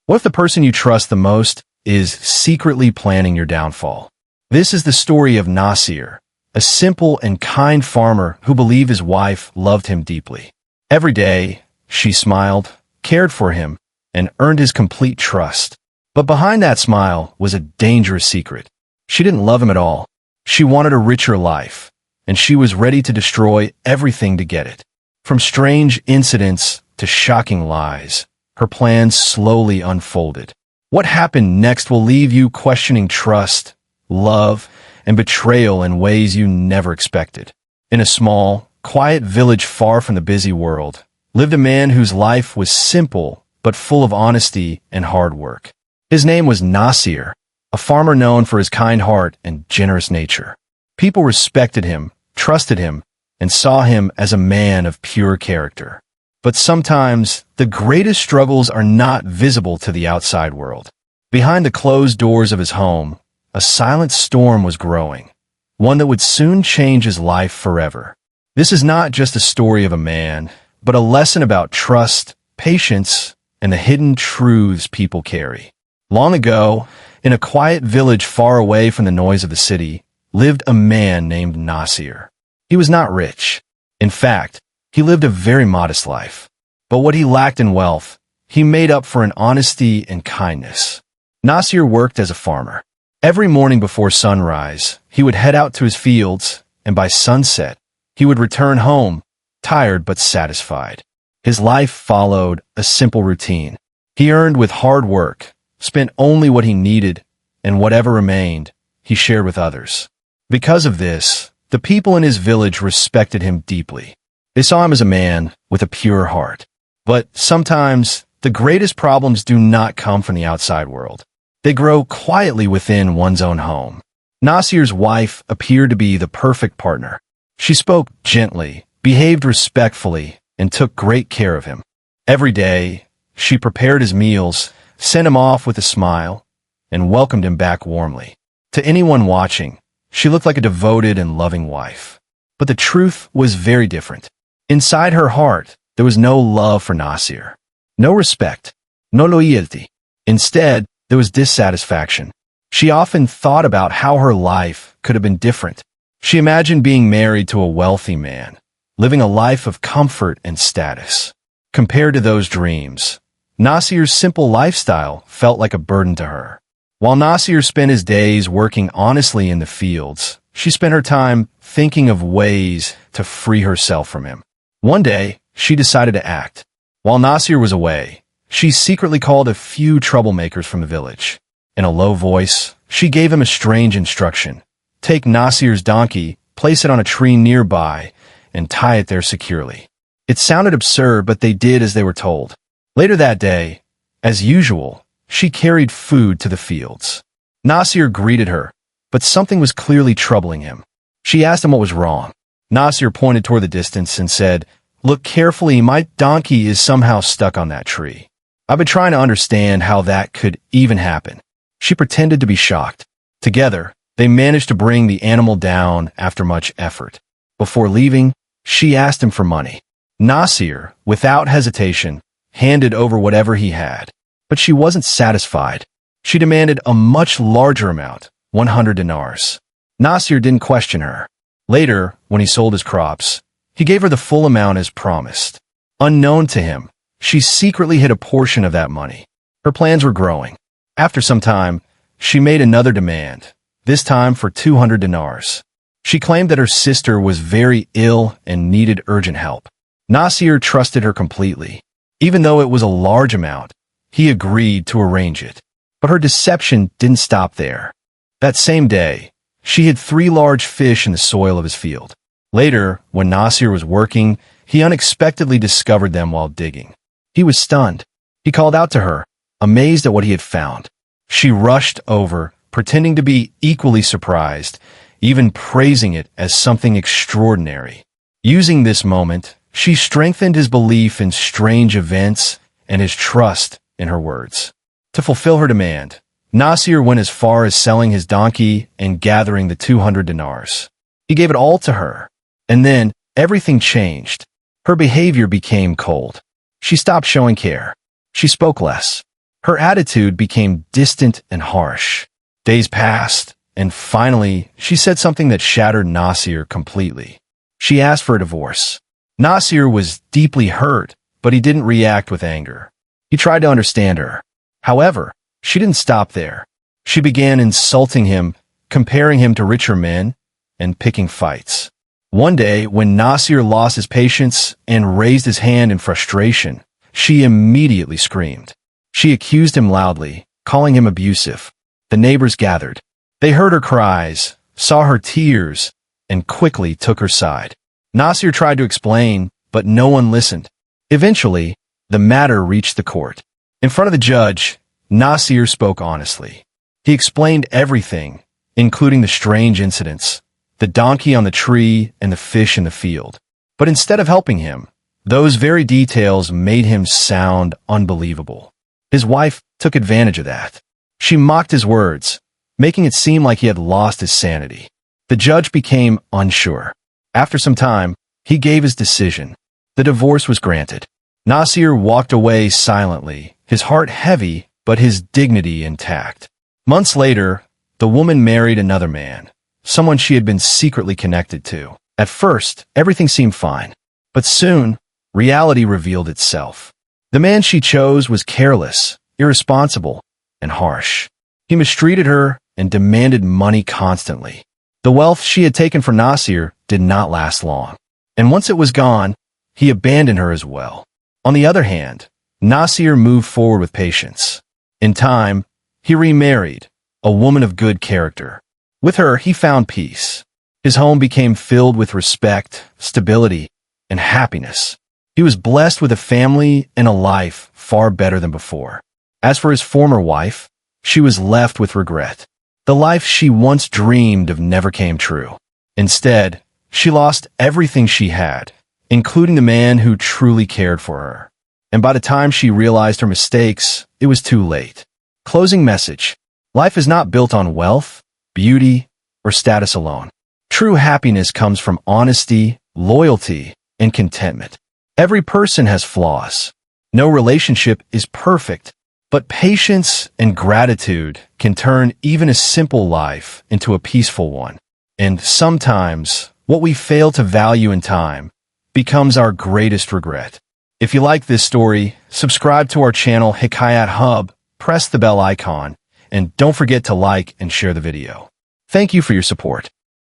What if the person you trust the most is secretly planning your downfall? This is the story of Nasir, a simple and kind farmer who believed his wife loved him deeply. Every day, she smiled, cared for him, and earned his complete trust. But behind that smile was a dangerous secret. She didn't love him at all. She wanted a richer life, and she was ready to destroy everything to get it. From strange incidents to shocking lies, her plans slowly unfolded. What happened next will leave you questioning trust, love, and betrayal in ways you never expected. In a small, quiet village far from the busy world, lived a man whose life was simple but full of honesty and hard work. His name was Nasir, a farmer known for his kind heart and generous nature. People respected him, trusted him, and saw him as a man of pure character. But sometimes, the greatest struggles are not visible to the outside world. Behind the closed doors of his home, a silent storm was growing, one that would soon change his life forever. This is not just a story of a man, but a lesson about trust, patience, and the hidden truths people carry. Long ago, in a quiet village far away from the noise of the city, lived a man named Nasir. He was not rich. In fact, he lived a very modest life. But what he lacked in wealth, he made up for in honesty and kindness. Nasir worked as a farmer. Every morning before sunrise, he would head out to his fields, and by sunset, he would return home, tired but satisfied. His life followed a simple routine. He earned with hard work, spent only what he needed, and whatever remained, he shared with others. Because of this, the people in his village respected him deeply. They saw him as a man with a pure heart. But sometimes, the greatest problems do not come from the outside world. They grow quietly within one's own home. Nasir's wife appeared to be the perfect partner. She spoke gently, behaved respectfully, and took great care of him. Every day, she prepared his meals, sent him off with a smile, and welcomed him back warmly. To anyone watching, she looked like a devoted and loving wife. But the truth was very different. Inside her heart, there was no love for Nasir, no respect, no loyalty. Instead, there was dissatisfaction. She often thought about how her life could have been different. She imagined being married to a wealthy man, living a life of comfort and status. Compared to those dreams, Nasir's simple lifestyle felt like a burden to her. While Nasir spent his days working honestly in the fields, she spent her time thinking of ways to free herself from him. One day, she decided to act. While Nasir was away, she secretly called a few troublemakers from the village. In a low voice, she gave him a strange instruction. Take Nasir's donkey, place it on a tree nearby, and tie it there securely. It sounded absurd, but they did as they were told. Later that day, as usual, she carried food to the fields. Nasir greeted her, but something was clearly troubling him. She asked him what was wrong. Nasir pointed toward the distance and said, "Look carefully, my donkey is somehow stuck on that tree. I've been trying to understand how that could even happen." She pretended to be shocked. Together, they managed to bring the animal down after much effort. Before leaving, she asked him for money. Nasir, without hesitation, handed over whatever he had. But she wasn't satisfied. She demanded a much larger amount, 100 dinars. Nasir didn't question her. Later, when he sold his crops, he gave her the full amount as promised. Unknown to him, she secretly hid a portion of that money. Her plans were growing. After some time, she made another demand, this time for 200 dinars. She claimed that her sister was very ill and needed urgent help. Nasir trusted her completely. Even though it was a large amount, he agreed to arrange it. But her deception didn't stop there. That same day, she hid 3 large fish in the soil of his field. Later, when Nasir was working, he unexpectedly discovered them while digging. He was stunned. He called out to her, amazed at what he had found. She rushed over, pretending to be equally surprised, even praising it as something extraordinary. Using this moment, she strengthened his belief in strange events and his trust in her words. To fulfill her demand, Nasir went as far as selling his donkey and gathering the 200 dinars. He gave it all to her. And then, everything changed. Her behavior became cold. She stopped showing care. She spoke less. Her attitude became distant and harsh. Days passed, and finally, she said something that shattered Nasir completely. She asked for a divorce. Nasir was deeply hurt, but he didn't react with anger. He tried to understand her. However, she didn't stop there. She began insulting him, comparing him to richer men, and picking fights. One day, when Nasir lost his patience and raised his hand in frustration, she immediately screamed. She accused him loudly, calling him abusive. The neighbors gathered. They heard her cries, saw her tears, and quickly took her side. Nasir tried to explain, but no one listened. Eventually, the matter reached the court. In front of the judge, Nasir spoke honestly. He explained everything, including the strange incidents, the donkey on the tree and the fish in the field. But instead of helping him, those very details made him sound unbelievable. His wife took advantage of that. She mocked his words, making it seem like he had lost his sanity. The judge became unsure. After some time, he gave his decision. The divorce was granted. Nasir walked away silently, his heart heavy, but his dignity intact. Months later, the woman married another man, someone she had been secretly connected to. At first, everything seemed fine, but soon, reality revealed itself. The man she chose was careless, irresponsible, and harsh. He mistreated her and demanded money constantly. The wealth she had taken from Nasir did not last long, and once it was gone, he abandoned her as well. On the other hand, Nasir moved forward with patience. In time, he remarried, a woman of good character. With her, he found peace. His home became filled with respect, stability, and happiness. He was blessed with a family and a life far better than before. As for his former wife, she was left with regret. The life she once dreamed of never came true. Instead, she lost everything she had, including the man who truly cared for her. And by the time she realized her mistakes, it was too late. Closing message. Life is not built on wealth, beauty, or status alone. True happiness comes from honesty, loyalty, and contentment. Every person has flaws. No relationship is perfect, but patience and gratitude can turn even a simple life into a peaceful one. And sometimes, what we fail to value in time becomes our greatest regret. If you like this story, subscribe to our channel Hikayat Hub, press the bell icon, and don't forget to like and share the video. Thank you for your support.